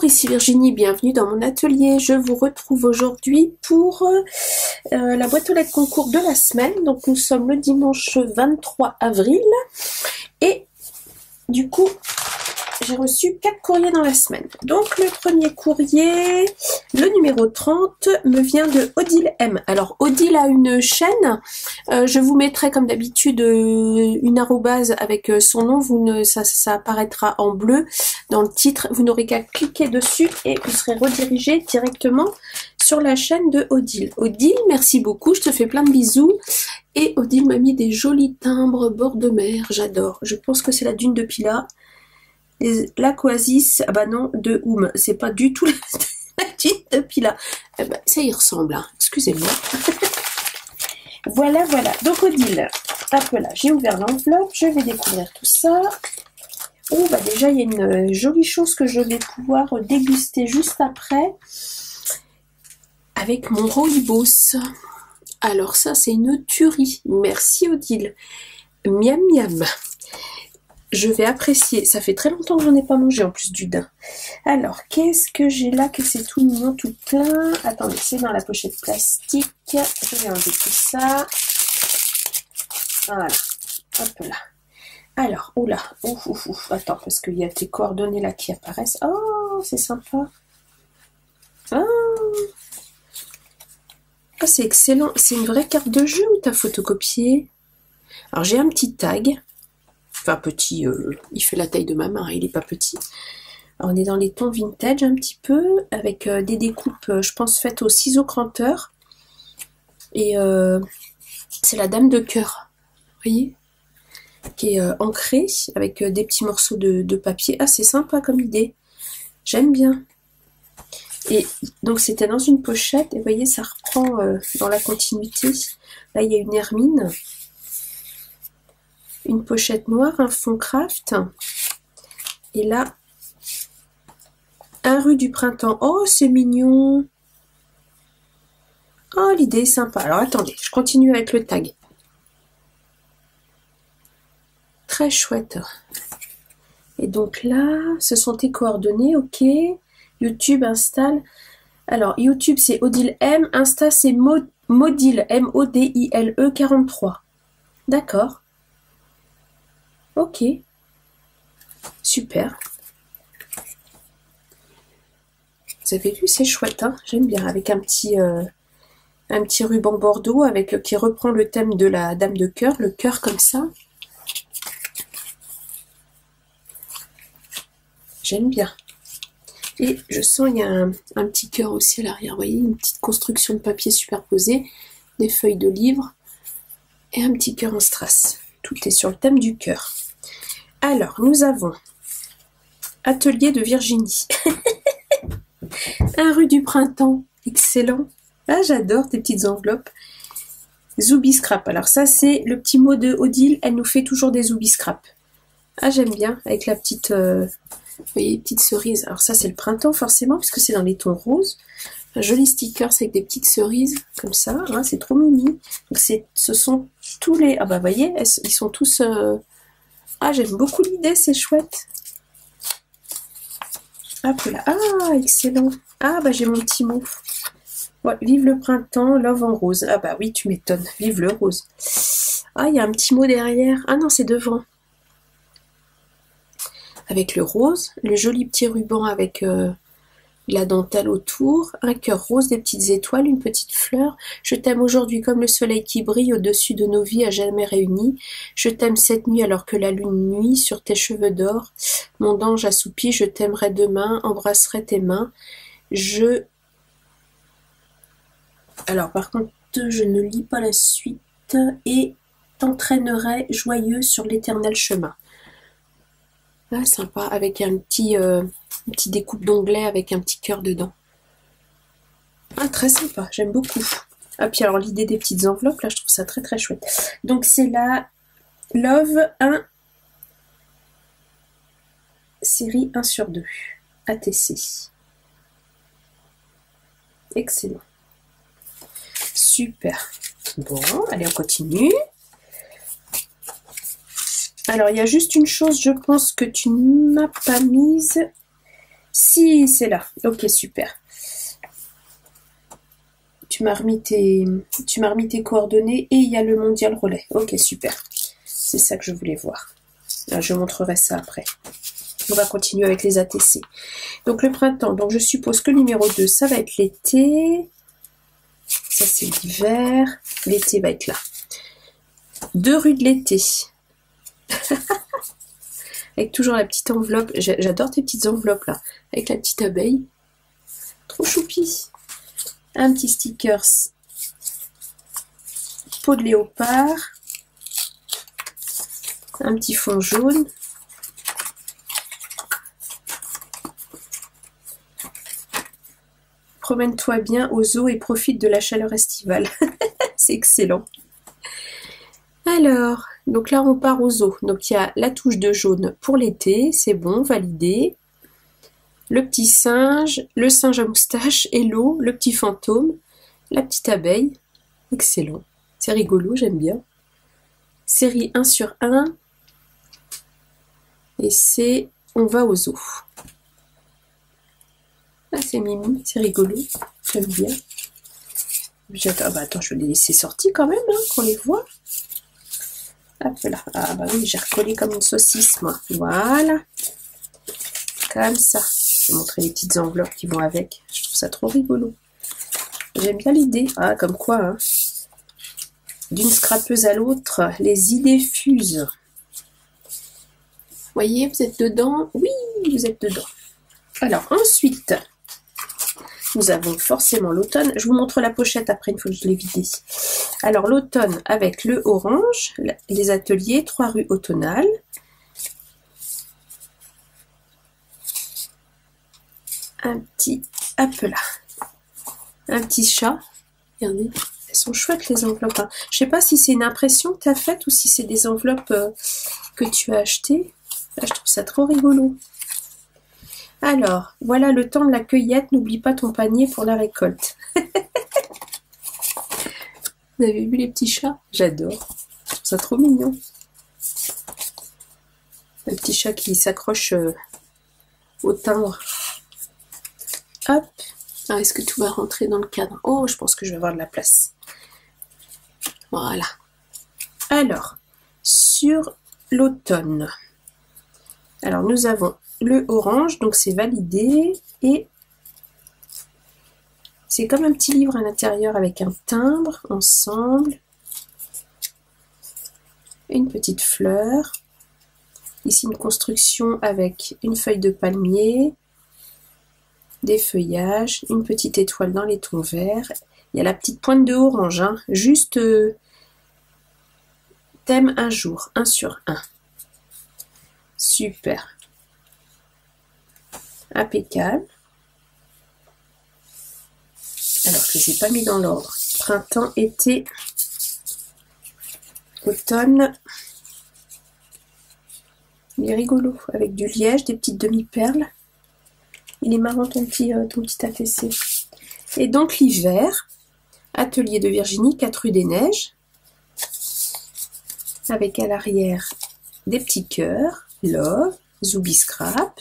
ici Virginie, bienvenue dans mon atelier. Je vous retrouve aujourd'hui pour la boîte aux lettres concours de la semaine. Donc nous sommes le dimanche 23 avril et du coup j'ai reçu 4 courriers dans la semaine. Donc le premier courrier, le numéro 30, me vient de Odile M. Alors Odile a une chaîne, je vous mettrai comme d'habitude une arrobase avec son nom, ça apparaîtra en bleu dans le titre, vous n'aurez qu'à cliquer dessus et vous serez redirigé directement sur la chaîne de Odile. Odile, merci beaucoup, je te fais plein de bisous. Et Odile m'a mis des jolis timbres bord de mer, j'adore. Je pense que c'est la dune de Pilat. L'Aquasis, ah bah non, de Oum, c'est pas du tout la dune de Pilat. Eh ben, ça y ressemble, hein. Excusez-moi. Voilà. Donc Odile, hop là, j'ai ouvert l'enveloppe, je vais découvrir tout ça. Oh, bah déjà, il y a une jolie chose que je vais pouvoir déguster juste après. Avec mon rooibos. Alors ça, c'est une tuerie. Merci Odile. Miam miam. Je vais apprécier. Ça fait très longtemps que j'en ai pas mangé en plus du daim. Alors, qu'est-ce que j'ai là? Que c'est tout mignon, tout plein. Attendez, c'est dans la pochette plastique. Je vais enlever tout ça. Voilà. Hop là. Alors, oula. Ouf. Attends, parce qu'il y a tes coordonnées là qui apparaissent. Oh, c'est sympa. Ah, c'est excellent. C'est une vraie carte de jeu ou t'as photocopié? Alors, j'ai un petit tag. Enfin, petit, il fait la taille de ma main, il est pas petit. Alors, on est dans les tons vintage un petit peu, avec des découpes, je pense, faites au ciseau cranteur. Et c'est la dame de cœur, vous voyez, qui est ancrée, avec des petits morceaux de papier. Ah, c'est sympa comme idée. J'aime bien. Et donc, c'était dans une pochette, et vous voyez, ça reprend dans la continuité. Là, il y a une hermine. Une pochette noire, un fond craft, et là, un rue du printemps. Oh, c'est mignon. Oh, l'idée est sympa. Alors, attendez, je continue avec le tag. Très chouette. Et donc là, ce sont tes coordonnées, ok. YouTube, installe. Alors, YouTube, c'est Odile M. Insta, c'est Modile, M-O-D-I-L-E 43. D'accord. Ok, super. Vous avez vu, c'est chouette, hein, j'aime bien, avec un petit ruban bordeaux qui reprend le thème de la dame de cœur, le cœur comme ça. J'aime bien. Et je sens il y a un petit cœur aussi à l'arrière, vous voyez, une petite construction de papier superposée, des feuilles de livre et un petit cœur en strass. Tout est sur le thème du cœur. Alors, nous avons Atelier de Virginie. Un rue du printemps. Excellent. Ah, j'adore tes petites enveloppes. Zoubi Scrap. Alors ça, c'est le petit mot de Odile. Elle nous fait toujours des Zoubi Scrap. Ah, j'aime bien. Avec la petite, vous voyez, petite cerise. Alors ça, c'est le printemps forcément, puisque c'est dans les tons roses. Un joli sticker avec des petites cerises, comme ça. Hein, c'est trop mimi. Donc ce sont tous les... Ah bah, vous voyez, ils sont tous... Ah, j'aime beaucoup l'idée, c'est chouette. Hop là. Ah, excellent. Ah, bah j'ai mon petit mot. Ouais, vive le printemps, love en rose. Ah bah oui, tu m'étonnes. Vive le rose. Ah, il y a un petit mot derrière. Ah non, c'est devant. Avec le rose, le joli petit ruban avec la dentelle autour, un cœur rose, des petites étoiles, une petite fleur. Je t'aime aujourd'hui comme le soleil qui brille au-dessus de nos vies à jamais réunies. Je t'aime cette nuit alors que la lune nuit sur tes cheveux d'or. Mon ange assoupi, je t'aimerai demain, embrasserai tes mains. Alors par contre, je ne lis pas la suite. Et t'entraînerai joyeux sur l'éternel chemin. Ah, sympa, avec un petit découpe d'onglet avec un petit cœur dedans. Ah, très sympa, j'aime beaucoup. Ah, puis alors l'idée des petites enveloppes, là, je trouve ça très très chouette. Donc c'est la Love 1 série 1/2 ATC. Excellent. Super. Bon, allez, on continue. Alors, il y a juste une chose, je pense, que tu ne m'as pas mise. Si, c'est là. Ok, super. Tu m'as remis tes coordonnées et il y a le mondial relais. Ok, super. C'est ça que je voulais voir. Là, je montrerai ça après. On va continuer avec les ATC. Donc le printemps, donc je suppose que le numéro 2, ça va être l'été. Ça c'est l'hiver. L'été va être là. 2 rues de l'été. Avec toujours la petite enveloppe. J'adore tes petites enveloppes là. Avec la petite abeille. Trop choupi. Un petit sticker peau de léopard. Un petit fond jaune. Promène-toi bien au zoo et profite de la chaleur estivale. C'est excellent. Alors, donc là on part au zoo. Donc il y a la touche de jaune pour l'été, c'est bon, validé. Le petit singe, le singe à moustache, Hello, le petit fantôme, la petite abeille. Excellent. C'est rigolo, j'aime bien. Série 1 sur 1. Et c'est on va au zoo. Ah, c'est Mimi, c'est rigolo, j'aime bien. Ah bah attends, je vais les laisser sortis quand même, hein, qu'on les voit. Hop là, ah bah oui, j'ai recollé comme une saucisse, moi. Voilà, comme ça. Je vais montrer les petites enveloppes qui vont avec. Je trouve ça trop rigolo. J'aime bien l'idée. Ah, comme quoi, hein. D'une scrapeuse à l'autre, les idées fusent. Voyez, vous êtes dedans? Oui, vous êtes dedans. Alors, ensuite... Nous avons forcément l'automne. Je vous montre la pochette après, une fois que je l'ai vidée. Alors, l'automne avec le orange, les ateliers, 3 rues automnales. Un petit appelat. Un petit chat. Regardez, elles sont chouettes les enveloppes. Hein. Je sais pas si c'est une impression que tu as faite ou si c'est des enveloppes que tu as achetées. Là, je trouve ça trop rigolo. Alors, voilà le temps de la cueillette. N'oublie pas ton panier pour la récolte. Vous avez vu les petits chats? J'adore. Je trouve ça trop mignon. Le petit chat qui s'accroche au timbre. Hop. Ah, est-ce que tout va rentrer dans le cadre? Oh, je pense que je vais avoir de la place. Voilà. Alors, sur l'automne. Alors, nous avons le orange, donc c'est validé. Et c'est comme un petit livre à l'intérieur avec un timbre, ensemble. Une petite fleur. Ici, une construction avec une feuille de palmier. Des feuillages, une petite étoile dans les tons verts. Il y a la petite pointe de orange, hein, juste thème un jour, 1 sur 1. Super. Impeccable. Alors, je ne les ai pas mis dans l'ordre. Printemps, été, automne. Il est rigolo, avec du liège, des petites demi-perles. Il est marrant ton petit ATC. Et donc l'hiver, atelier de Virginie, 4 rue des Neiges, avec à l'arrière des petits cœurs, love, Zoubi Scrap,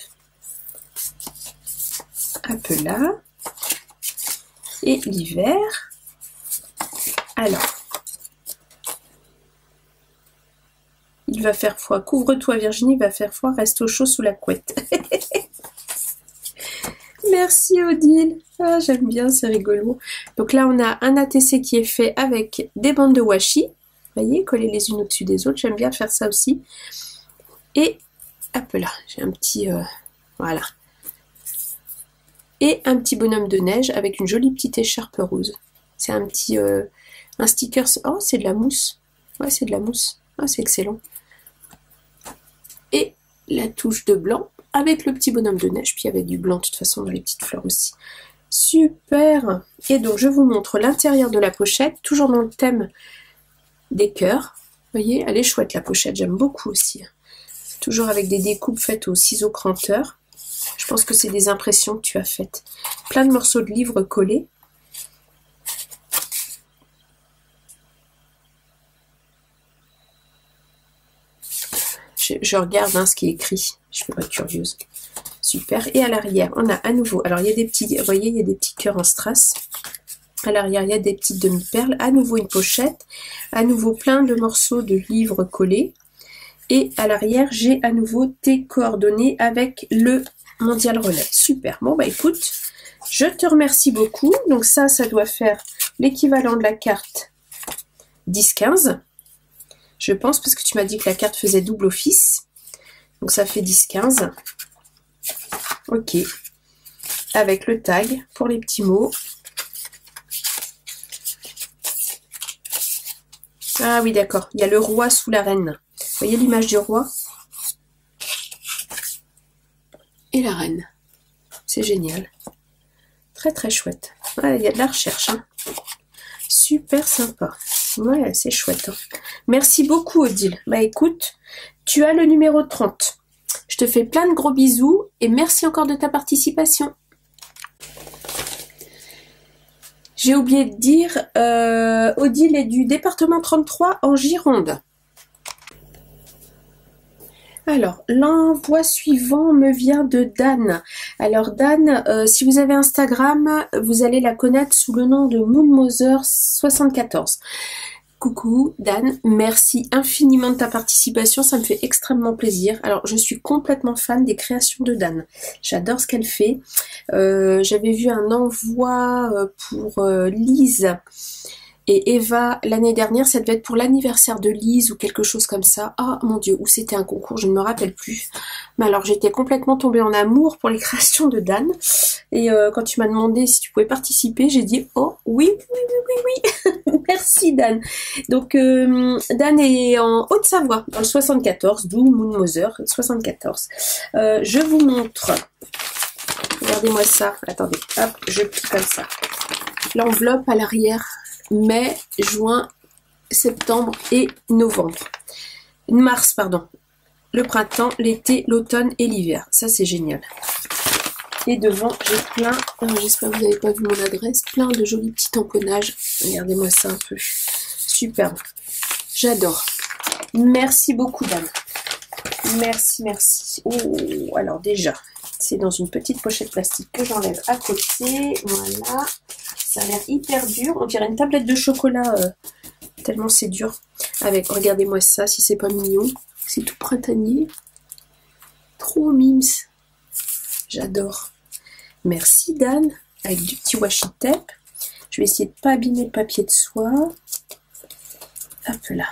appelat, et l'hiver, alors, il va faire froid, couvre-toi Virginie, il va faire froid, reste au chaud sous la couette. Merci Odile, ah, j'aime bien, c'est rigolo. Donc là on a un ATC qui est fait avec des bandes de washi, vous voyez, collées les unes au-dessus des autres, j'aime bien faire ça aussi. Et hop là, j'ai un petit, voilà. Et un petit bonhomme de neige avec une jolie petite écharpe rose. C'est un petit, un sticker, oh c'est de la mousse, ouais c'est de la mousse, ah c'est excellent. Et la touche de blanc avec le petit bonhomme de neige, puis avec du blanc de toute façon dans les petites fleurs aussi. Super. Et donc je vous montre l'intérieur de la pochette, toujours dans le thème des cœurs. Vous voyez, elle est chouette la pochette, j'aime beaucoup aussi. Toujours avec des découpes faites au ciseau cranteur. Je pense que c'est des impressions que tu as faites. Plein de morceaux de livres collés. Je regarde hein, ce qui est écrit. Je ne suis pas curieuse. Super. Et à l'arrière, on a à nouveau, alors il y a des petits, vous voyez, il y a des petits cœurs en strass. À l'arrière, il y a des petites demi-perles. À nouveau une pochette. À nouveau plein de morceaux de livres collés. Et à l'arrière, j'ai à nouveau tes coordonnées avec le Mondial Relais. Super. Bon, bah écoute, je te remercie beaucoup. Donc ça doit faire l'équivalent de la carte 10-15. Je pense, parce que tu m'as dit que la carte faisait double office. Donc ça fait 10-15. Ok. Avec le tag pour les petits mots. Ah oui, d'accord. Il y a le roi sous la reine. Vous voyez l'image du roi? Et la reine. C'est génial. Très très chouette. Ouais, il y a de la recherche. Hein. Super sympa. Ouais, c'est chouette. Hein. Merci beaucoup, Odile. Bah écoute, tu as le numéro 30. Je te fais plein de gros bisous et merci encore de ta participation. J'ai oublié de dire, Odile est du département 33 en Gironde. Alors, l'envoi suivant me vient de Dan. Alors Dan, si vous avez Instagram, vous allez la connaître sous le nom de Moonmother74. Coucou Dan, merci infiniment de ta participation, ça me fait extrêmement plaisir. Alors je suis complètement fan des créations de Dan, j'adore ce qu'elle fait. J'avais vu un envoi pour Lise et Eva l'année dernière, ça devait être pour l'anniversaire de Lise ou quelque chose comme ça. Ah mon Dieu, ou c'était un concours, je ne me rappelle plus. Mais alors j'étais complètement tombée en amour pour les créations de Dan. Et quand tu m'as demandé si tu pouvais participer, j'ai dit oh oui, oui, oui, oui, oui. Merci Dan. Donc Dan est en Haute-Savoie, dans le 74, d'où Moonmother 74. Je vous montre. Regardez-moi ça. Attendez, hop, je plie comme ça. L'enveloppe à l'arrière. Mai, juin, septembre et novembre. Mars, pardon. Le printemps, l'été, l'automne et l'hiver. Ça, c'est génial. Et devant, j'ai plein, j'espère que vous n'avez pas vu mon adresse, plein de jolis petits tamponnages. Regardez-moi ça un peu. Superbe. J'adore. Merci beaucoup, dame. Merci, merci. Oh, alors déjà, c'est dans une petite pochette plastique que j'enlève à côté. Voilà. Ça a l'air hyper dur. On dirait une tablette de chocolat, tellement c'est dur. Avec, regardez-moi ça, si c'est pas mignon. C'est tout printanier. Trop mimes. J'adore. Merci Dan. Avec du petit washi tape. Je vais essayer de pas abîmer le papier de soie. Hop là.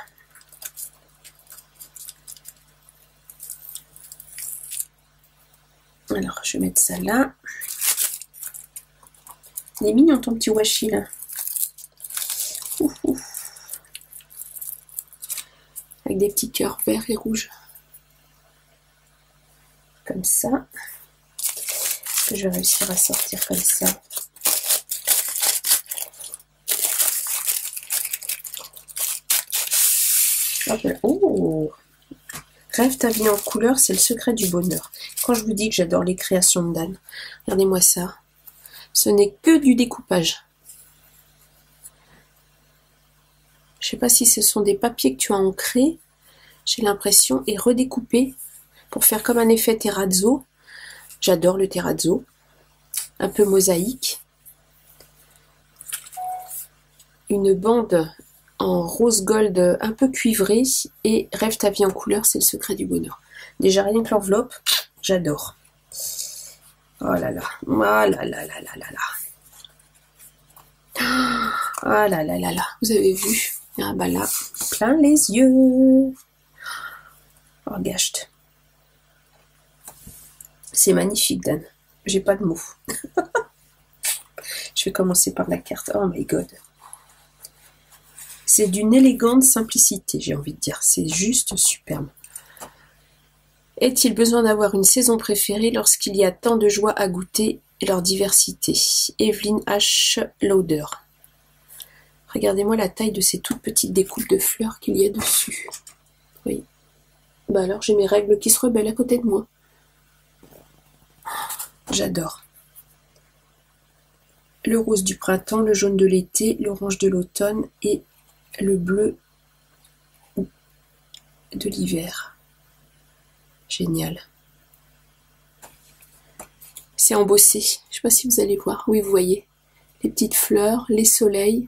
Alors, je vais mettre ça là. Il est mignon ton petit washi là. Ouf, ouf. Avec des petits cœurs verts et rouges. Comme ça. Est-ce que je vais réussir à sortir comme ça? Hop là. Oh! Rêve ta vie en couleur, c'est le secret du bonheur. Quand je vous dis que j'adore les créations de Dan, regardez-moi ça. Ce n'est que du découpage. Je ne sais pas si ce sont des papiers que tu as ancrés, j'ai l'impression, et redécoupés pour faire comme un effet terrazzo. J'adore le terrazzo. Un peu mosaïque. Une bande en rose gold un peu cuivré et rêve ta vie en couleur, c'est le secret du bonheur. Déjà rien que l'enveloppe, j'adore. Oh là là, oh là là là là là là. Ah là là là là, vous avez vu? Ah bah là, plein les yeux. Oh gâche. C'est magnifique Dan, j'ai pas de mots. Je vais commencer par la carte, oh my god. C'est d'une élégante simplicité, j'ai envie de dire. C'est juste superbe. Est-il besoin d'avoir une saison préférée lorsqu'il y a tant de joie à goûter et leur diversité? Evelyn H. Lauder. Regardez-moi la taille de ces toutes petites découpes de fleurs qu'il y a dessus. Oui. Bah alors j'ai mes règles qui se rebellent à côté de moi. J'adore. Le rose du printemps, le jaune de l'été, l'orange de l'automne et le bleu de l'hiver. Génial. C'est embossé. Je sais pas si vous allez voir. Oui, vous voyez. Les petites fleurs, les soleils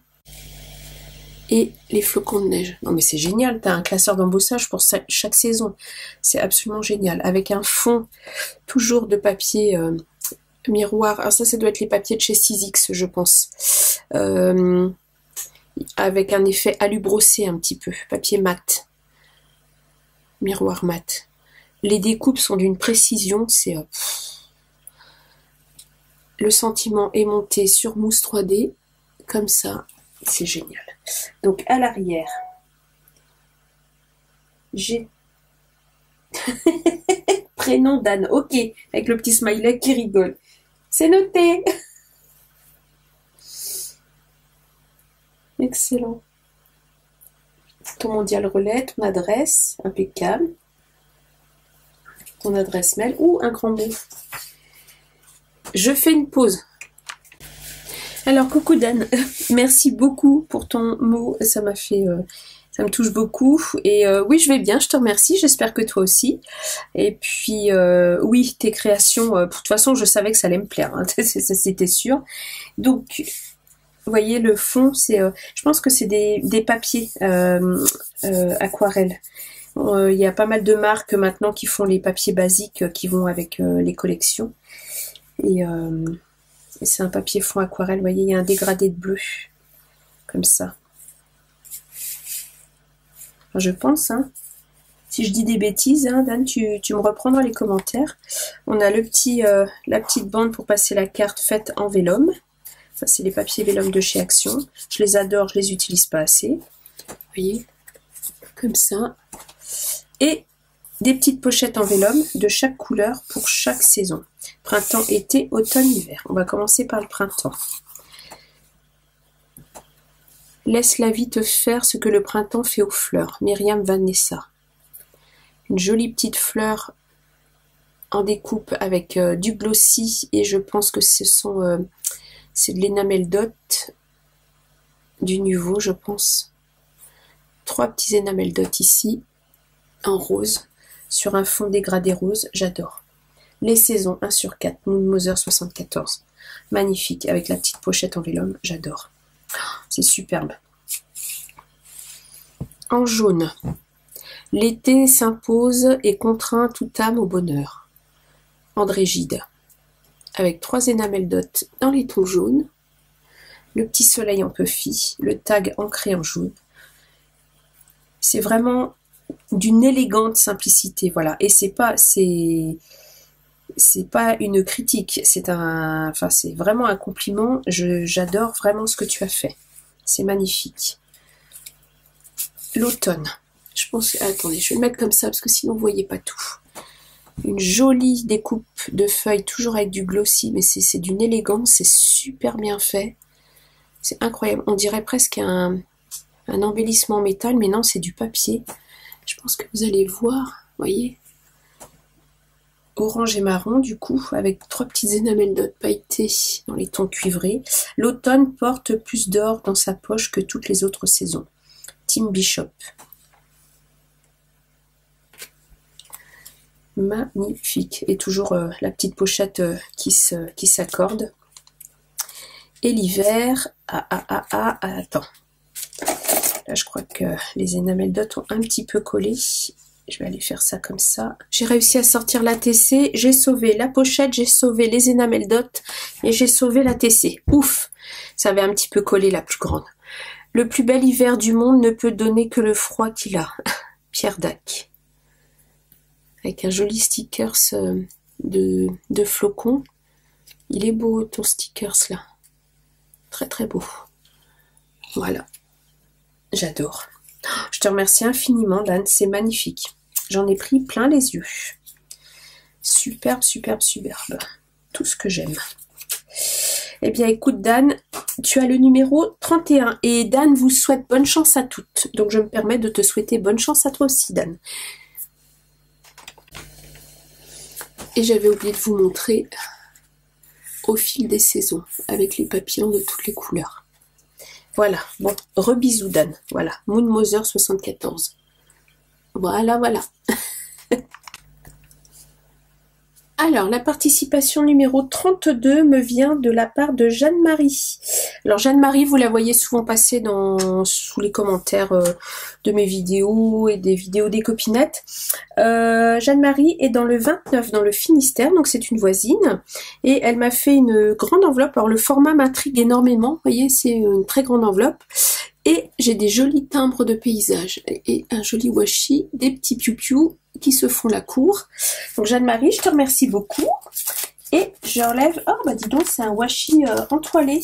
et les flocons de neige. Non mais c'est génial, tu as un classeur d'embossage pour chaque saison. C'est absolument génial. Avec un fond toujours de papier miroir. Alors ça doit être les papiers de chez Sizzix, je pense. Avec un effet alu brossé un petit peu. Papier mat. Miroir mat. Les découpes sont d'une précision, c'est... Le sentiment est monté sur mousse 3D, comme ça, c'est génial. Donc à l'arrière, j'ai... Prénom d'Anne, ok, avec le petit smiley qui rigole. C'est noté. Excellent. Ton mondial relais, ton adresse, impeccable. Ton adresse mail, ou un grand mot. Je fais une pause. Alors coucou Dan, merci beaucoup pour ton mot, ça m'a fait, ça me touche beaucoup. Et oui, je vais bien, je te remercie, j'espère que toi aussi. Et puis oui, tes créations, de toute façon, je savais que ça allait me plaire, hein, c'était sûr. Donc, vous voyez le fond, c'est, je pense que c'est des papiers aquarelles. Il y a pas mal de marques maintenant qui font les papiers basiques qui vont avec les collections. Et c'est un papier fond aquarelle, vous voyez, il y a un dégradé de bleu, comme ça. Enfin, je pense, hein. Si je dis des bêtises, hein, Dan, tu me reprends dans les commentaires. On a la petite bande pour passer la carte faite en vélum. Ça, c'est les papiers vélum de chez Action. Je les adore, je les utilise pas assez. Vous voyez, comme ça. Et des petites pochettes en vélum de chaque couleur pour chaque saison. Printemps, été, automne, hiver. On va commencer par le printemps. Laisse la vie te faire ce que le printemps fait aux fleurs. Myriam Vanessa. Une jolie petite fleur en découpe avec du glossy et je pense que c'est de l'énamel dot du Nuvo, je pense. 3 petits énamel dot ici en rose sur un fond dégradé rose, j'adore. Les saisons 1/4, Moon Mother 74. Magnifique, avec la petite pochette en vélum, j'adore. C'est superbe. En jaune. L'été s'impose et contraint toute âme au bonheur. André Gide. Avec 3 énamel dot dans les tons jaunes. Le petit soleil en puffy. Le tag ancré en jaune. C'est vraiment d'une élégante simplicité, voilà. Et c'est pas une critique, c'est vraiment un compliment. J'adore vraiment ce que tu as fait. C'est magnifique. L'automne. Je pense, attendez, je vais le mettre comme ça parce que sinon vous voyez pas tout. Une jolie découpe de feuilles, toujours avec du glossy, mais c'est d'une élégance, c'est super bien fait. C'est incroyable. On dirait presque un embellissement en métal, mais non, c'est du papier. Je pense que vous allez le voir, vous voyez. Orange et marron, du coup, avec 3 petites énamel dot pailletées dans les tons cuivrés. L'automne porte plus d'or dans sa poche que toutes les autres saisons. Tim Bishop. Magnifique. Et toujours la petite pochette qui s'accorde. Et l'hiver, attends. Là, je crois que les énamel dot ont un petit peu collé. Je vais aller faire ça comme ça. J'ai réussi à sortir la TC. J'ai sauvé la pochette, j'ai sauvé les énamel dot et j'ai sauvé la TC. Ouf! Ça avait un petit peu collé la plus grande. Le plus bel hiver du monde ne peut donner que le froid qu'il a. Pierre Dac. Avec un joli stickers de flocons. Il est beau ton stickers là. Très très beau. Voilà. J'adore. Je te remercie infiniment, Dan. C'est magnifique. J'en ai pris plein les yeux. Superbe, superbe, superbe. Tout ce que j'aime. Eh bien, écoute, Dan, tu as le numéro 31. Et Dan vous souhaite bonne chance à toutes. Donc, je me permets de te souhaiter bonne chance à toi aussi, Dan. Et j'avais oublié de vous montrer au fil des saisons, avec les papillons de toutes les couleurs. Voilà, bon, rebisous Dan, voilà, Moon Mother 74. Voilà, voilà. Alors, la participation numéro 32 me vient de la part de Jeanne-Marie. Alors, Jeanne-Marie, vous la voyez souvent passer sous les commentaires de mes vidéos et des vidéos des copinettes. Jeanne-Marie est dans le 29, dans le Finistère, donc c'est une voisine. Et elle m'a fait une grande enveloppe. Alors, le format m'intrigue énormément. Vous voyez, c'est une très grande enveloppe. Et j'ai des jolis timbres de paysage et un joli washi, des petits piou-piou qui se font la cour. Donc Jeanne-Marie, je te remercie beaucoup. Et j'enlève... Oh bah dis donc, c'est un washi entoilé.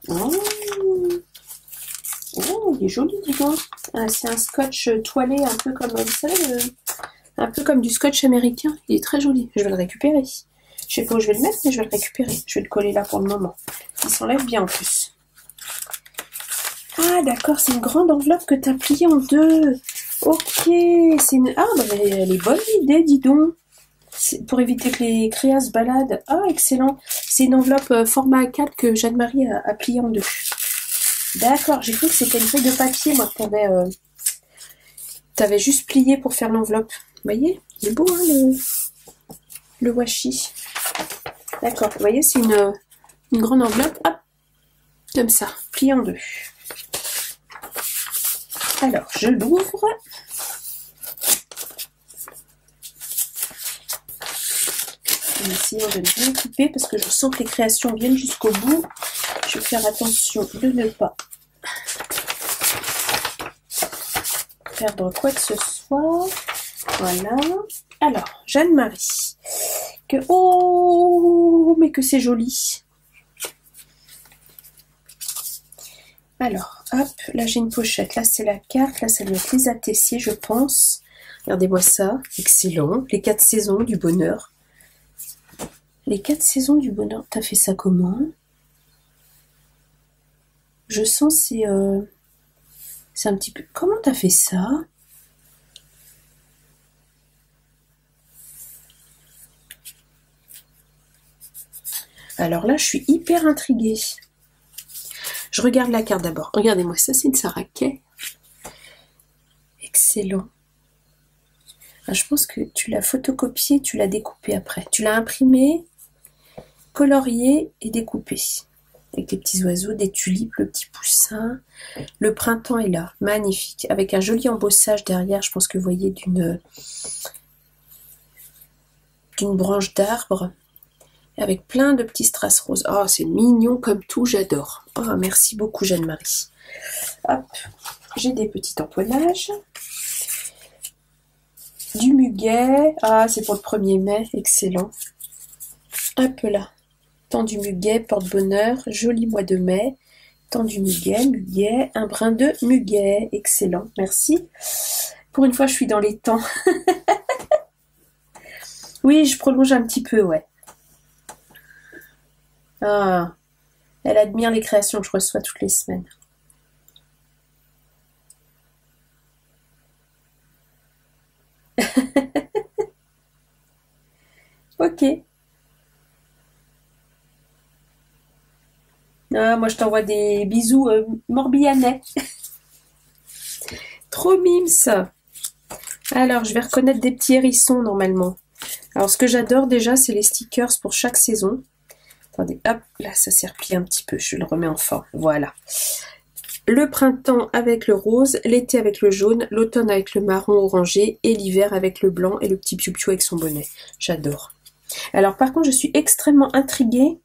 Oh. Oh, il est joli, dis donc. C'est un scotch toilé, un peu comme, vous savez, un peu comme du scotch américain. Il est très joli. Je vais le récupérer. Je sais pas où je vais le mettre, mais je vais le récupérer. Je vais le coller là pour le moment. Il s'enlève bien en plus. Ah d'accord, c'est une grande enveloppe que tu as pliée en deux. Ok, c'est une... Ah bah elle est bonne l'idée, dis donc. Pour éviter que les créas se baladent. Ah excellent. C'est une enveloppe format A4 que Jeanne-Marie a pliée en deux. D'accord, j'ai cru que c'était une feuille de papier, moi, que t'avais juste plié pour faire l'enveloppe. Vous voyez, il est beau, hein, le washi. D'accord, vous voyez, c'est une grande enveloppe, hop, comme ça, pliée en deux. Alors, je l'ouvre. En essayant de bien couper parce que je sens que les créations viennent jusqu'au bout. Je vais faire attention de ne pas perdre quoi que ce soit. Voilà. Alors, Jeanne-Marie. Oh, mais que c'est joli. Alors, hop, là j'ai une pochette, là c'est la carte, là ça doit être Lisa Tessier, je pense. Regardez-moi ça, excellent. Les 4 saisons du bonheur. Les 4 saisons du bonheur, t'as fait ça comment? Je sens c'est un petit peu... Comment t'as fait ça? Alors là, je suis hyper intriguée. Je regarde la carte d'abord. Regardez-moi, ça c'est une Sarah-Kay. Excellent. Ah, je pense que tu l'as photocopié, tu l'as découpé après. Tu l'as imprimé, colorié et découpé. Avec des petits oiseaux, des tulipes, le petit poussin. Le printemps est là, magnifique. Avec un joli embossage derrière, je pense que vous voyez d'une branche d'arbre. Avec plein de petits strass roses. Oh, c'est mignon comme tout, j'adore. Oh, merci beaucoup Jeanne-Marie. Hop, j'ai des petits tamponnages. Du muguet. Ah, c'est pour le 1er mai, excellent. Hop là. Temps du muguet, porte-bonheur, joli mois de mai. Temps du muguet, un brin de muguet. Excellent, merci. Pour une fois, je suis dans les temps. Oui, je prolonge un petit peu, ouais. Ah, elle admire les créations que je reçois toutes les semaines. Ok. Ah, moi, je t'envoie des bisous morbihanais. Trop mimes. Alors, je vais reconnaître des petits hérissons normalement. Alors, ce que j'adore déjà, c'est les stickers pour chaque saison. Attendez, hop, là, ça s'est replié un petit peu. Je le remets en forme. Voilà. Le printemps avec le rose, l'été avec le jaune, l'automne avec le marron orangé et l'hiver avec le blanc et le petit piou-piou avec son bonnet. J'adore. Alors, par contre, je suis extrêmement intriguée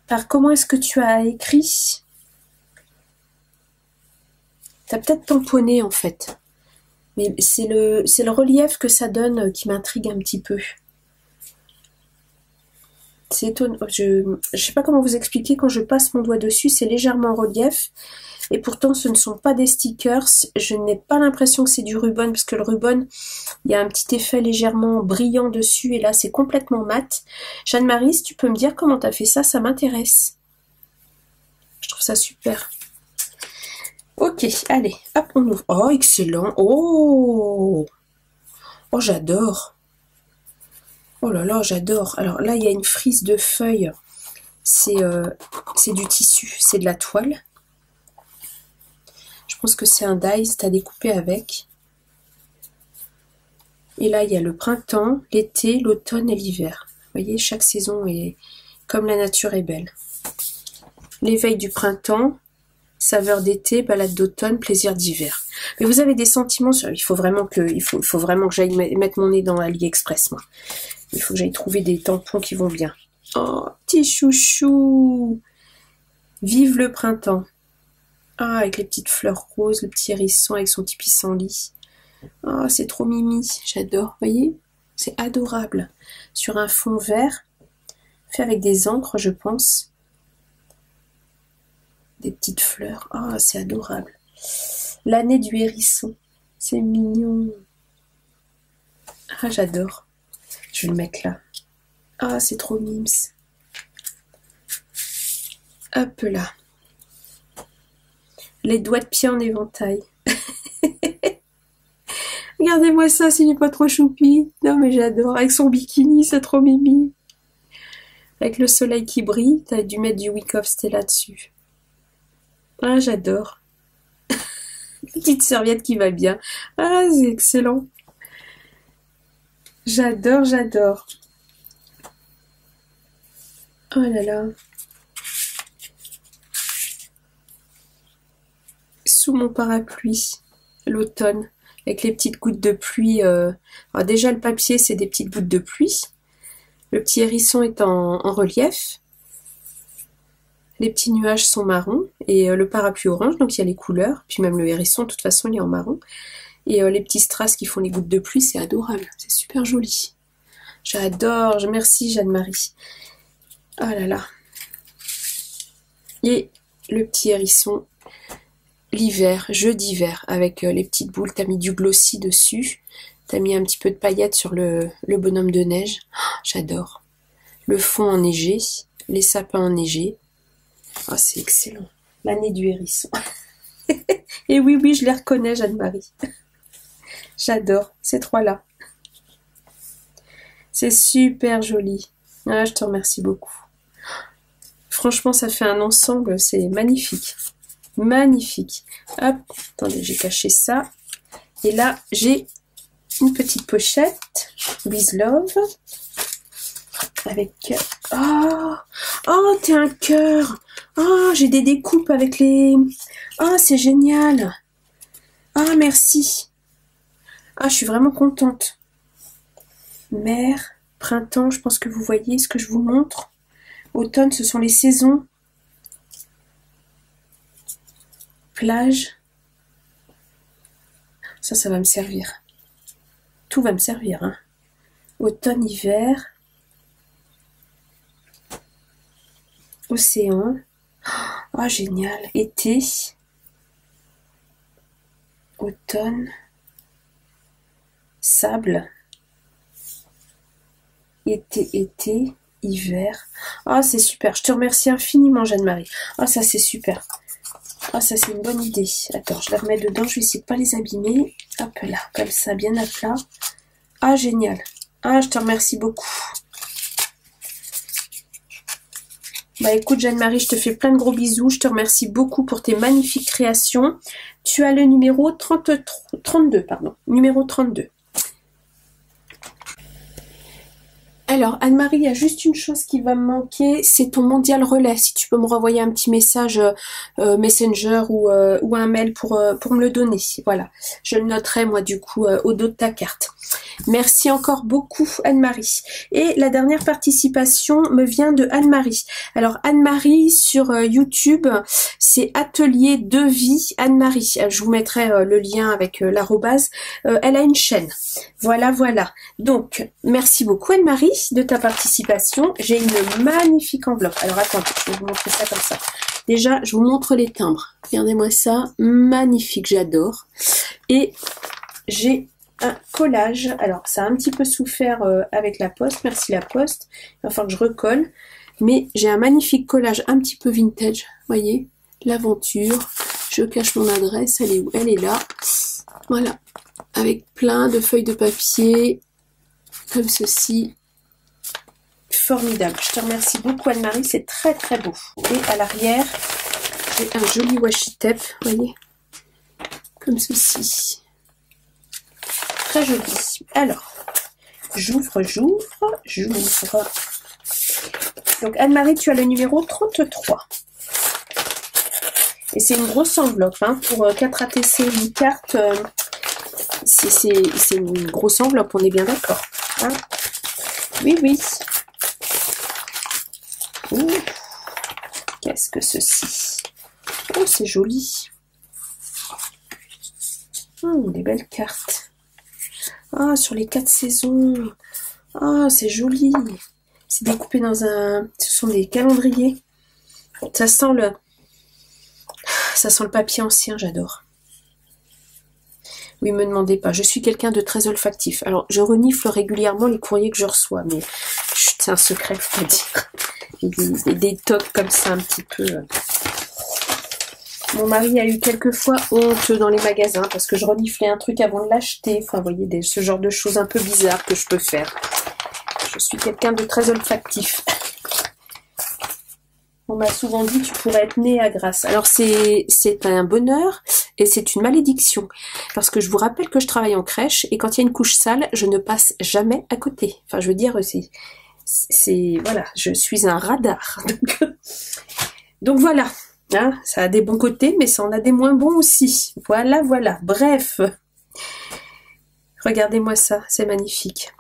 par comment est-ce que tu as écrit. T'as peut-être tamponné, en fait. Mais c'est le relief que ça donne qui m'intrigue un petit peu. C'est étonnant. Je sais pas comment vous expliquer. Quand je passe mon doigt dessus, c'est légèrement en relief. Et pourtant, ce ne sont pas des stickers. Je n'ai pas l'impression que c'est du ruban, parce que le ruban, il y a un petit effet légèrement brillant dessus. Et là, c'est complètement mat. Jeanne-Marie, si tu peux me dire comment tu as fait ça, ça m'intéresse. Je trouve ça super. Ok, allez, hop, on ouvre. Oh, excellent. Oh, oh, j'adore. Oh là là, j'adore. Alors là, il y a une frise de feuilles. C'est du tissu, c'est de la toile. Je pense que c'est un dies à découper avec. Et là, il y a le printemps, l'été, l'automne et l'hiver. Vous voyez, chaque saison est comme la nature est belle. L'éveil du printemps, saveur d'été, balade d'automne, plaisir d'hiver. Mais vous avez des sentiments sur... Il faut vraiment que j'aille mettre mon nez dans AliExpress, moi. Il faut que j'aille trouver des tampons qui vont bien. Oh, petit chouchou! Vive le printemps! Ah, avec les petites fleurs roses, le petit hérisson avec son petit pissenlit. Oh, c'est trop mimi, j'adore, vous voyez? C'est adorable. Sur un fond vert, fait avec des encres, je pense. Des petites fleurs. Oh, c'est adorable. L'année du hérisson. C'est mignon. Ah, j'adore. Je vais le mettre là. Ah, c'est trop mimes. Hop là. Les doigts de pied en éventail. Regardez-moi ça, s'il n'est pas trop choupi. Non, mais j'adore. Avec son bikini, c'est trop mimi. Avec le soleil qui brille, t'as dû mettre du Wick of Stella dessus. Ah, j'adore. Petite serviette qui va bien. Ah, c'est excellent. J'adore, j'adore. Oh là là. Sous mon parapluie, l'automne, avec les petites gouttes de pluie. Alors déjà, le papier, c'est des petites gouttes de pluie. Le petit hérisson est en relief. Les petits nuages sont marrons et le parapluie orange, donc il y a les couleurs. Puis même le hérisson, de toute façon, il est en marron. Et les petits strass qui font les gouttes de pluie, c'est adorable. C'est super joli. J'adore. Merci, Jeanne-Marie. Oh là là. Et le petit hérisson, l'hiver, jeu d'hiver, avec les petites boules. T'as mis du glossy dessus. T'as mis un petit peu de paillettes sur le bonhomme de neige. Oh, j'adore. Le fond enneigé, les sapins enneigés. Oh, c'est excellent. L'année du hérisson. Et oui, oui, je les reconnais, Jeanne-Marie. J'adore ces trois-là. C'est super joli. Ah, je te remercie beaucoup. Franchement, ça fait un ensemble, c'est magnifique. Magnifique. Hop, attendez, j'ai caché ça. Et là, j'ai une petite pochette. With Love. Avec... Oh, oh, t'es un cœur. Oh, j'ai des découpes avec les... Oh, c'est génial. Ah, merci. Ah, je suis vraiment contente. Mer, printemps, je pense que vous voyez ce que je vous montre. Automne, ce sont les saisons. Plage. Ça va me servir. Tout va me servir, hein. Automne, hiver. Océan. Ah, génial. Été. Automne. Sable. Été, hiver. Ah, c'est super. Je te remercie infiniment, Jeanne-Marie. Ah, ça, c'est super. Ah, ça, c'est une bonne idée. Attends, je les remets dedans. Je vais essayer de pas les abîmer. Hop là, comme ça, bien à plat. Ah, génial. Ah, je te remercie beaucoup. Bah écoute Jeanne-Marie, je te fais plein de gros bisous, je te remercie beaucoup pour tes magnifiques créations. Tu as le numéro 32, pardon, numéro 32. Alors Anne-Marie, il y a juste une chose qui va me manquer, c'est ton mondial relais. Si tu peux me renvoyer un petit message Messenger ou un mail pour me le donner. Voilà, je le noterai moi du coup au dos de ta carte. Merci encore beaucoup Anne-Marie. Et la dernière participation me vient de Anne-Marie. Alors Anne-Marie sur YouTube, c'est Atelier de vie Anne-Marie. Je vous mettrai le lien avec l'arrobase. Elle a une chaîne. Voilà, voilà. Donc, merci beaucoup Anne-Marie de ta participation. J'ai une magnifique enveloppe. Alors attendez, je vais vous montrer ça comme ça. Déjà, je vous montre les timbres. Regardez-moi ça. Magnifique, j'adore. Et j'ai un collage. Alors, ça a un petit peu souffert avec la poste. Merci la poste. Il va falloir que je recolle. Mais j'ai un magnifique collage un petit peu vintage. Voyez, l'aventure. Je cache mon adresse. Elle est où? Elle est là. Voilà. Avec plein de feuilles de papier. Comme ceci. Formidable. Je te remercie beaucoup Anne-Marie. C'est très très beau. Et à l'arrière, j'ai un joli washi tape. Voyez. Comme ceci. très joli. Alors, j'ouvre. Donc Anne-Marie, tu as le numéro 33. Et c'est une grosse enveloppe, hein, pour 4 ATC, une carte. C'est une grosse enveloppe, on est bien d'accord. Hein, oui, oui. Ouh, qu'est-ce que ceci? Oh, c'est joli. Des belles cartes. Ah, sur les 4 saisons. Ah, c'est joli. C'est découpé dans un... Ce sont des calendriers. Ça sent le papier ancien, j'adore. Oui, me demandez pas. Je suis quelqu'un de très olfactif. Alors, je renifle régulièrement les courriers que je reçois, mais c'est un secret, faut pas dire. Des tocs comme ça, un petit peu. Mon mari a eu quelques fois honte dans les magasins parce que je reniflais un truc avant de l'acheter. Enfin, vous voyez, ce genre de choses un peu bizarres que je peux faire. Je suis quelqu'un de très olfactif. On m'a souvent dit tu pourrais être né à Grasse. Alors c'est un bonheur et c'est une malédiction. Parce que je vous rappelle que je travaille en crèche et quand il y a une couche sale, je ne passe jamais à côté. Enfin, je veux dire, voilà, je suis un radar. Donc voilà. Hein, ça a des bons côtés, mais ça en a des moins bons aussi. Voilà, voilà. Bref. Regardez-moi ça, c'est magnifique.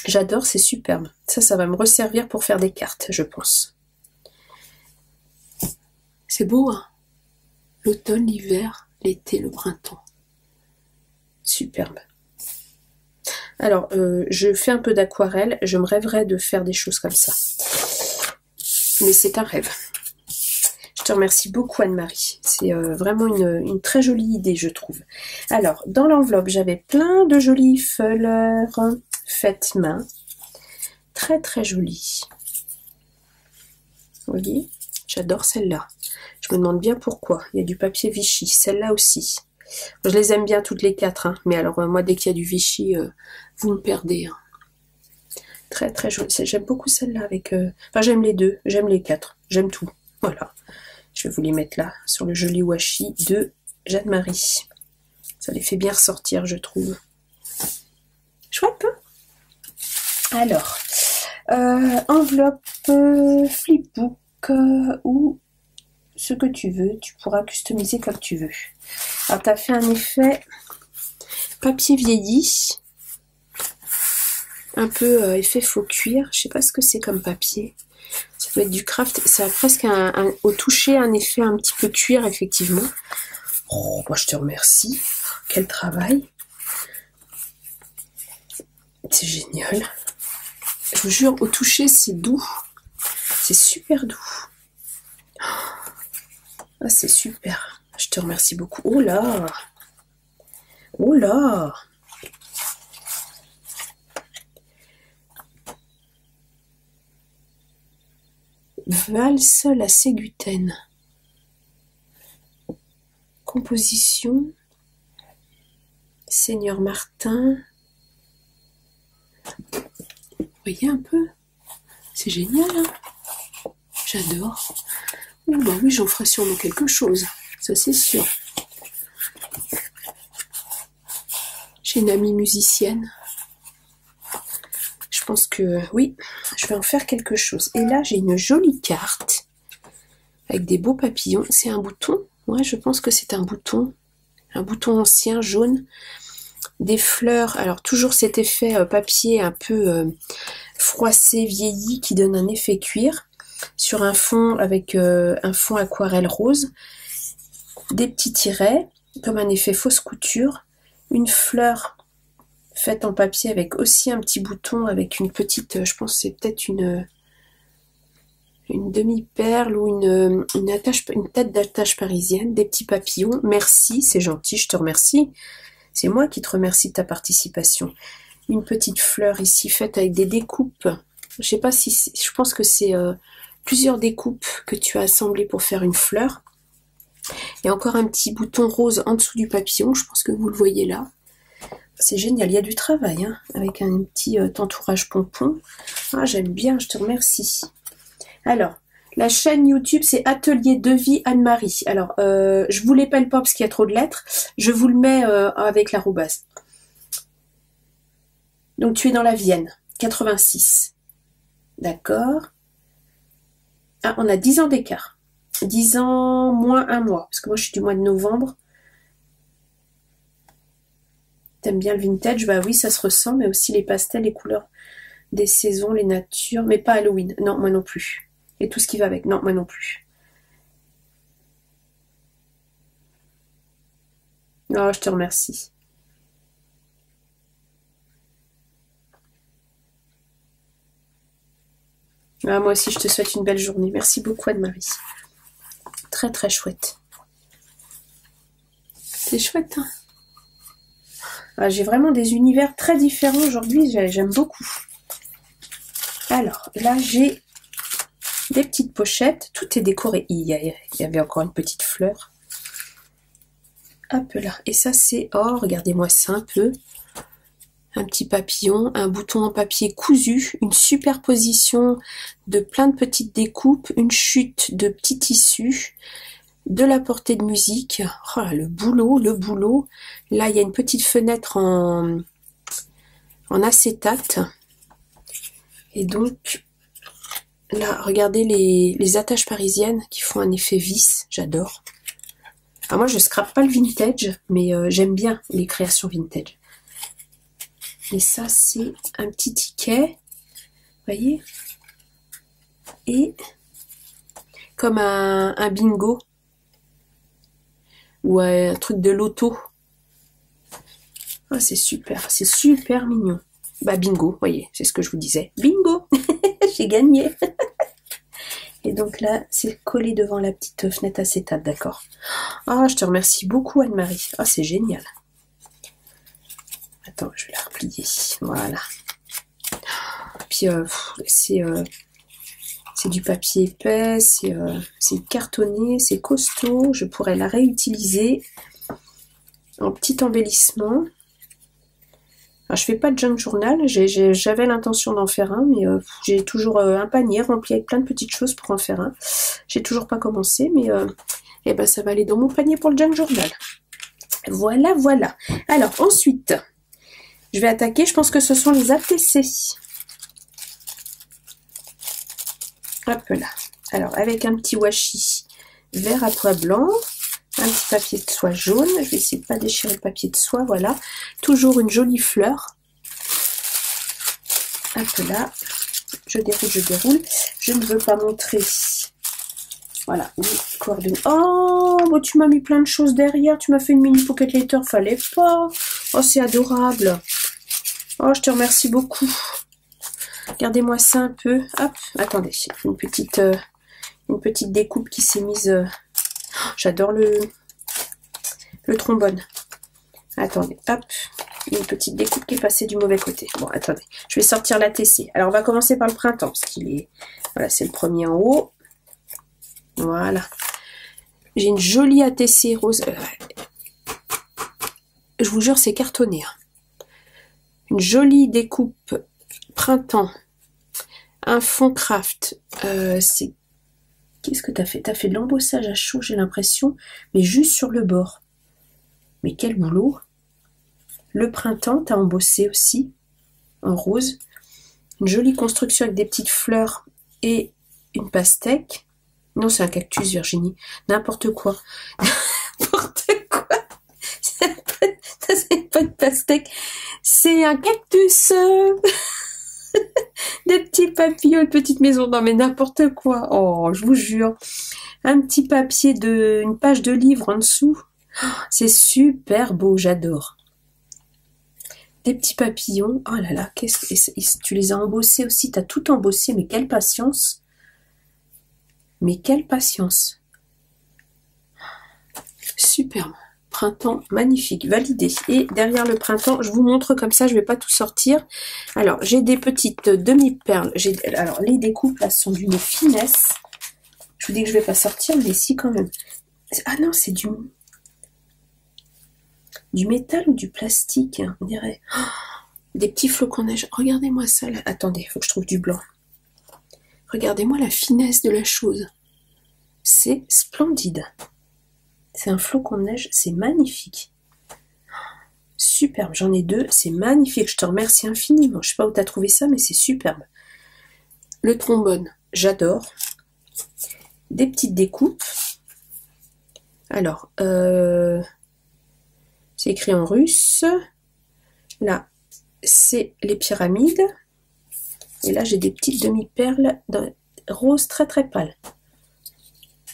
J'adore, c'est superbe. Ça va me resservir pour faire des cartes, je pense. C'est beau, hein? L'automne, l'hiver, l'été, le printemps. Superbe. Alors, je fais un peu d'aquarelle. Je me rêverais de faire des choses comme ça. Mais c'est un rêve. Je te remercie beaucoup, Anne-Marie. C'est vraiment une très jolie idée, je trouve. Alors, dans l'enveloppe, j'avais plein de jolies fleurs faites main. Très, très jolies. Vous voyez? J'adore celle-là. Je me demande bien pourquoi. Il y a du papier Vichy. Celle-là aussi. Je les aime bien toutes les 4. Hein. Mais alors, moi, dès qu'il y a du Vichy, vous me perdez. Hein. Très, très jolie. J'aime beaucoup celle-là avec... Enfin, j'aime les 2. J'aime les 4. J'aime tout. Voilà. Je vais vous les mettre là, sur le joli washi de Jeanne-Marie. Ça les fait bien ressortir, je trouve. Chouette, hein? Alors, enveloppe, flipbook, ou ce que tu veux. Tu pourras customiser comme tu veux. Alors, tu as fait un effet papier vieilli. Un peu effet faux cuir. Je sais pas ce que c'est comme papier. Ça doit être du craft. Ça a presque au toucher un effet un petit peu cuir, effectivement. Oh, moi je te remercie. Quel travail. C'est génial. Je vous jure, au toucher, c'est doux. C'est super doux. Ah, c'est super. Je te remercie beaucoup. Oh là. Oh là. Valse la Ségutaine. Composition. Seigneur Martin. Vous voyez un peu? C'est génial, hein? J'adore. Oh bah oui, j'en ferai sûrement quelque chose. Ça, c'est sûr. J'ai une amie musicienne. Je pense que oui, je vais en faire quelque chose. Et là, j'ai une jolie carte avec des beaux papillons. C'est un bouton? Ouais, je pense que c'est un bouton. Un bouton ancien, jaune. Des fleurs. Alors, toujours cet effet papier un peu froissé, vieilli, qui donne un effet cuir. Sur un fond avec un fond aquarelle rose. Des petits tirets, comme un effet fausse couture. Une fleur faite en papier avec aussi un petit bouton avec une petite, je pense que c'est peut-être une demi-perle ou une tête d'attache parisienne, des petits papillons. Merci, c'est gentil, je te remercie. C'est moi qui te remercie de ta participation. Une petite fleur ici faite avec des découpes. Je sais pas si, je pense que c'est plusieurs découpes que tu as assemblées pour faire une fleur. Et encore un petit bouton rose en dessous du papillon, je pense que vous le voyez là. C'est génial, il y a du travail, hein, avec un petit entourage pompon. Ah, j'aime bien, je te remercie. Alors, la chaîne YouTube, c'est Atelier de Vie Anne-Marie. Alors, je vous l'épelle pas parce qu'il y a trop de lettres. Je vous le mets avec l'arrobase. Donc tu es dans la Vienne, 86. D'accord. Ah, on a 10 ans d'écart. 10 ans moins un mois, parce que moi je suis du mois de novembre. T'aimes bien le vintage? Bah oui, ça se ressent, mais aussi les pastels, les couleurs des saisons, les natures, mais pas Halloween. Non, moi non plus. Et tout ce qui va avec. Non, moi non plus. Oh, je te remercie. Ah, moi aussi, je te souhaite une belle journée. Merci beaucoup, Anne-Marie. Très, très chouette. C'est chouette, hein? Ah, j'ai vraiment des univers très différents aujourd'hui. J'aime beaucoup. Alors, là, j'ai des petites pochettes. Tout est décoré. Il y avait encore une petite fleur. Hop là. Et ça, c'est... Oh, regardez-moi ça un peu. Un petit papillon, un bouton en papier cousu, une superposition de plein de petites découpes, une chute de petits tissus, de la portée de musique. Oh là, le boulot, le boulot. Là, il y a une petite fenêtre en acétate. Et donc, là, regardez les attaches parisiennes qui font un effet vis. J'adore. Alors moi, je scrape pas le vintage, mais j'aime bien les créations vintage. Et ça, c'est un petit ticket. Vous voyez? Et comme un bingo. Ou un truc de loto. Ah, c'est super mignon. Bah bingo, vous voyez, c'est ce que je vous disais. Bingo. J'ai gagné. Et donc là, c'est collé devant la petite fenêtre acétate, d'accord. Ah, je te remercie beaucoup, Anne-Marie. Ah, c'est génial. Attends, je vais la replier. Voilà. Puis c'est du papier épais, c'est cartonné, c'est costaud. Je pourrais la réutiliser en petit embellissement. Alors, je fais pas de junk journal. J'avais l'intention d'en faire un, mais j'ai toujours un panier rempli avec plein de petites choses pour en faire un. J'ai toujours pas commencé, mais eh ben, ça va aller dans mon panier pour le junk journal. Voilà, voilà. Alors, ensuite... Je vais attaquer, je pense que ce sont les ATC. Hop là. Alors, avec un petit washi vert à pois blanc, un petit papier de soie jaune. Je vais essayer de ne pas déchirer le papier de soie, voilà. Toujours une jolie fleur. Hop là. Je déroule, je déroule. Je ne veux pas montrer. Voilà, les coordonnées. Oh, bon, tu m'as mis plein de choses derrière. Tu m'as fait une mini pocket letter, fallait pas. Oh, c'est adorable. Oh, je te remercie beaucoup. Regardez-moi ça un peu. Hop, attendez, une petite découpe qui s'est mise. Oh, j'adore le trombone. Attendez, hop, une petite découpe qui est passée du mauvais côté. Bon, attendez, je vais sortir la TC. Alors, on va commencer par le printemps, parce qu'il est... Voilà, c'est le premier en haut. Voilà. J'ai une jolie ATC rose. Je vous jure, c'est cartonné. Une jolie découpe printemps. Un fond craft. C'est... Qu'est-ce que tu as fait? Tu as fait de l'embossage à chaud, j'ai l'impression, mais juste sur le bord. Mais quel boulot! Le printemps, tu as embossé aussi, en rose. Une jolie construction avec des petites fleurs et une pastèque. Non, c'est un cactus, Virginie. N'importe quoi. N'importe quoi. C'est pas une pastèque. C'est un cactus. Des petits papillons, une petite maison. Non, mais n'importe quoi. Oh, je vous jure. Un petit papier une page de livre en dessous. C'est super beau, j'adore. Des petits papillons. Oh là là, tu les as embossés aussi. T'as tout embossé, mais quelle patience. Mais quelle patience. Superbe. Printemps magnifique, validé. Et derrière le printemps, je vous montre comme ça, je vais pas tout sortir. Alors, j'ai des petites demi-perles. Alors, les découpes, là, sont d'une finesse. Je vous dis que je vais pas sortir, mais si, quand même. Ah non, c'est du métal ou du plastique, hein, on dirait. Oh, des petits flocons de neige. Regardez-moi ça, là. Attendez, il faut que je trouve du blanc. Regardez-moi la finesse de la chose. C'est splendide. C'est un flocon de neige, c'est magnifique. Superbe, j'en ai deux, c'est magnifique, je te remercie infiniment. Je sais pas où tu as trouvé ça, mais c'est superbe. Le trombone, j'adore. Des petites découpes. Alors, c'est écrit en russe. Là, c'est les pyramides. Et là, j'ai des petites demi-perles rose très très pâle.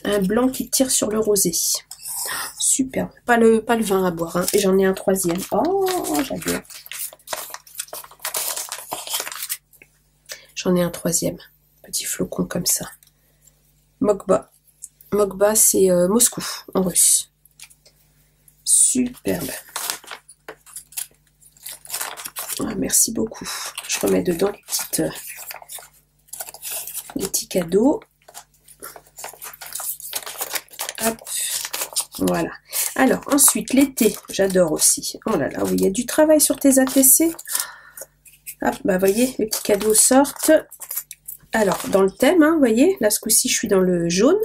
Un blanc qui tire sur le rosé. Superbe. Pas le vin à boire. Hein. Et j'en ai un troisième. Oh, j'adore. J'en ai un troisième. Petit flocon comme ça. Mokba. Mokba, c'est Moscou en russe. Superbe. Ah, merci beaucoup. Je remets dedans les petits cadeaux. Hop. Voilà. Alors, ensuite, l'été, j'adore aussi. Oh là là, oui, il y a du travail sur tes ATC. Hop, bah, voyez, les petits cadeaux sortent. Alors, dans le thème, hein, voyez, là, ce coup-ci, je suis dans le jaune.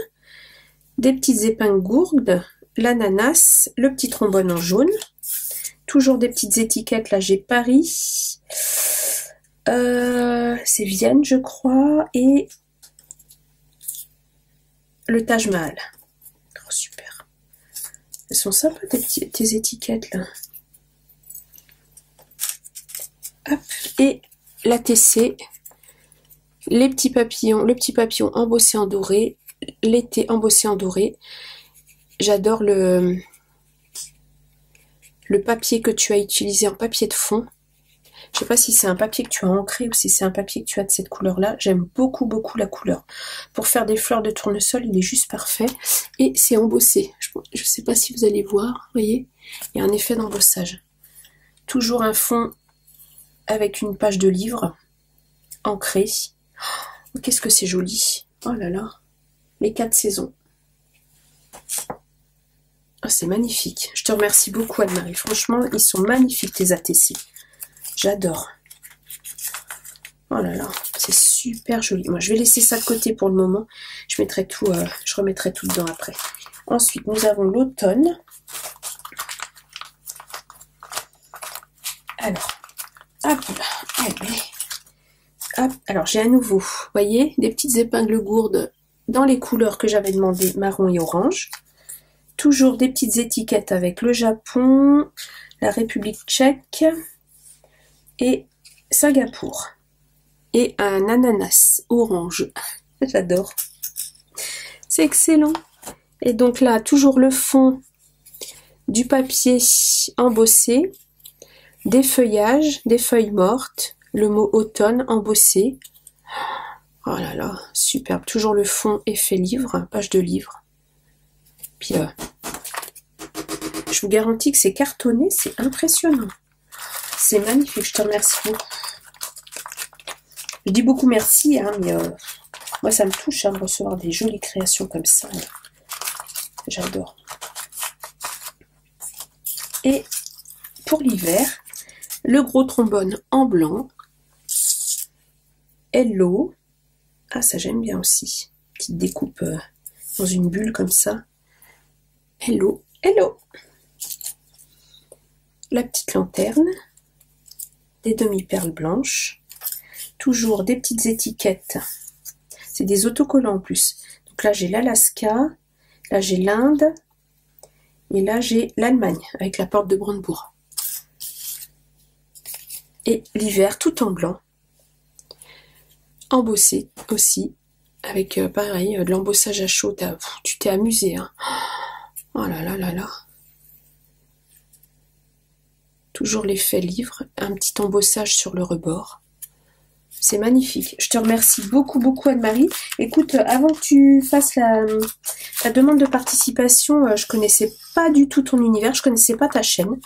Des petites épingles gourdes, l'ananas, le petit trombone en jaune. Toujours des petites étiquettes, là, j'ai Paris. C'est Vienne, je crois. Et le Taj Mahal. Oh, super. Elles sont sympas tes étiquettes là. Hop. Et la TC, les petits papillons, le petit papillon embossé en doré, l'été embossé en doré. J'adore le papier que tu as utilisé en papier de fond. Je sais pas si c'est un papier que tu as ancré ou si c'est un papier que tu as de cette couleur là. J'aime beaucoup la couleur. Pour faire des fleurs de tournesol, il est juste parfait. Et c'est embossé. Je sais pas si vous allez voir, vous voyez, il y a un effet d'embossage. Toujours un fond avec une page de livre ancrée. Oh, qu'est-ce que c'est joli. Oh là là. Les 4 saisons. Oh, c'est magnifique. Je te remercie beaucoup Anne-Marie. Franchement, ils sont magnifiques tes ATC. J'adore. Oh là là, c'est super joli. Moi, je vais laisser ça de côté pour le moment. Je mettrai tout, je remettrai tout dedans après. Ensuite, nous avons l'automne. Alors, hop, allez. Hop, alors j'ai à nouveau, vous voyez, des petites épingles gourdes dans les couleurs que j'avais demandé, marron et orange. Toujours des petites étiquettes avec le Japon, la République tchèque et Singapour. Et un ananas orange. J'adore. C'est excellent. Et donc là, toujours le fond du papier embossé, des feuillages, des feuilles mortes, le mot automne embossé. Oh là là, superbe. Toujours le fond effet livre, page de livre. Puis je vous garantis que c'est cartonné, c'est impressionnant. C'est magnifique, je te remercie beaucoup. Je dis beaucoup merci, hein, mais moi ça me touche de recevoir des jolies créations comme ça. J'adore. Et pour l'hiver, le gros trombone en blanc. Hello. Ah, ça j'aime bien aussi. Petite découpe dans une bulle comme ça. Hello, hello. La petite lanterne. Des demi-perles blanches. Toujours des petites étiquettes. C'est des autocollants en plus. Donc là, j'ai l'Alaska. Là, j'ai l'Inde. Et là, j'ai l'Allemagne avec la porte de Brandebourg. Et l'hiver, tout en blanc. Embossé aussi. Avec, pareil, de l'embossage à chaud. Tu t'es amusé. Hein. Oh là là là là. Toujours l'effet livre. Un petit embossage sur le rebord. C'est magnifique. Je te remercie beaucoup Anne-Marie. Écoute, avant que tu fasses la demande de participation, je connaissais pas du tout ton univers, je connaissais pas ta chaîne.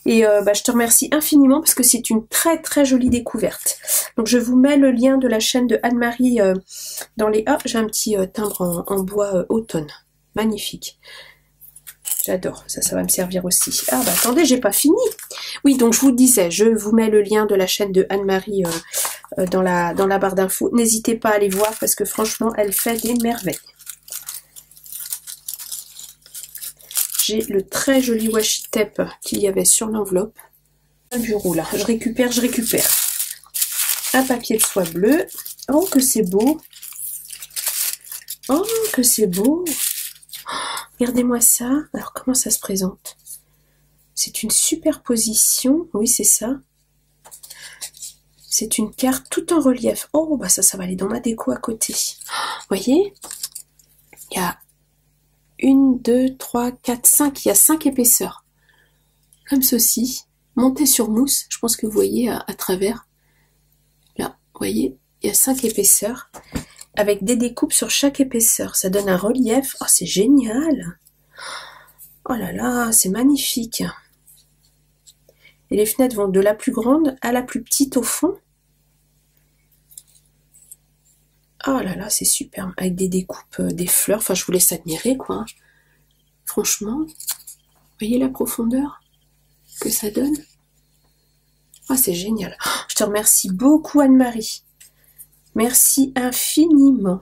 Et je te remercie infiniment parce que c'est une très très jolie découverte. Donc je vous mets le lien de la chaîne de Anne-Marie dans les... Ah, j'ai un petit timbre en bois automne. Magnifique. J'adore, ça va me servir aussi. Ah bah attendez, j'ai pas fini. Oui, donc je vous disais, je vous mets le lien de la chaîne de Anne-Marie dans la barre d'infos. N'hésitez pas à aller voir parce que franchement, elle fait des merveilles. J'ai le très joli washi tape qu'il y avait sur l'enveloppe. un bureau là. Je récupère. Un papier de soie bleu. Oh, que c'est beau. Oh, que c'est beau. Oh, regardez-moi ça. Alors, comment ça se présente? C'est une superposition. Oui, c'est ça. C'est une carte tout en relief. Oh, bah ça va aller dans ma déco à côté. Vous voyez? Il y a 1, 2, 3, 4, 5. Il y a 5 épaisseurs. Comme ceci. Monté sur mousse. Je pense que vous voyez à travers. Là, vous voyez? Il y a 5 épaisseurs. Avec des découpes sur chaque épaisseur. Ça donne un relief. Oh, c'est génial! Oh là là, c'est magnifique! Et les fenêtres vont de la plus grande à la plus petite au fond. Oh là là, c'est superbe. Avec des découpes, des fleurs. Enfin, je vous laisse admirer, quoi. Franchement, vous voyez la profondeur que ça donne? Oh, c'est génial. Oh, je te remercie beaucoup, Anne-Marie. Merci infiniment.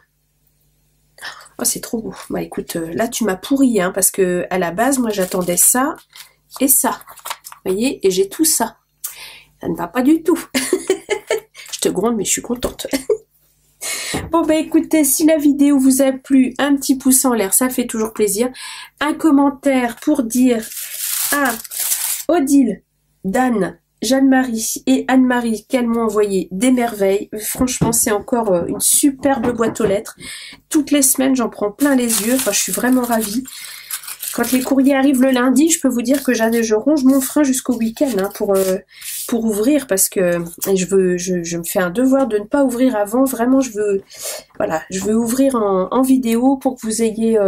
Oh, c'est trop beau. Bah écoute, là tu m'as pourri, hein, parce que à la base, moi j'attendais ça et ça. Vous voyez, et j'ai tout ça. Ça ne va pas du tout. Je te gronde, mais je suis contente. Bon bah écoutez, si la vidéo vous a plu, un petit pouce en l'air, ça fait toujours plaisir. Un commentaire pour dire à Odile, Dan, Jeanne-Marie et Anne-Marie qu'elles m'ont envoyé des merveilles. Franchement, c'est encore une superbe boîte aux lettres. Toutes les semaines, j'en prends plein les yeux. Enfin, je suis vraiment ravie. Quand les courriers arrivent le lundi, je peux vous dire que je ronge mon frein jusqu'au week-end, hein, pour ouvrir, parce que je me fais un devoir de ne pas ouvrir avant. Vraiment, je veux ouvrir en vidéo pour que vous ayez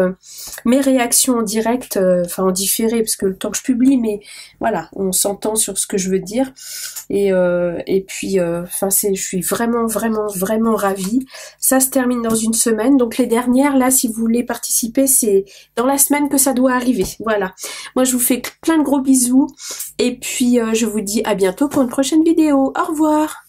mes réactions en direct, enfin en différé, parce que le temps que je publie, mais voilà, on s'entend sur ce que je veux dire. Et puis, enfin, je suis vraiment ravie. Ça se termine dans une semaine, donc les dernières, là, si vous voulez participer, c'est dans la semaine que ça doit arriver. Voilà. Moi, je vous fais plein de gros bisous, et puis je vous dis à bientôt pour une prochaine vidéo. Au revoir!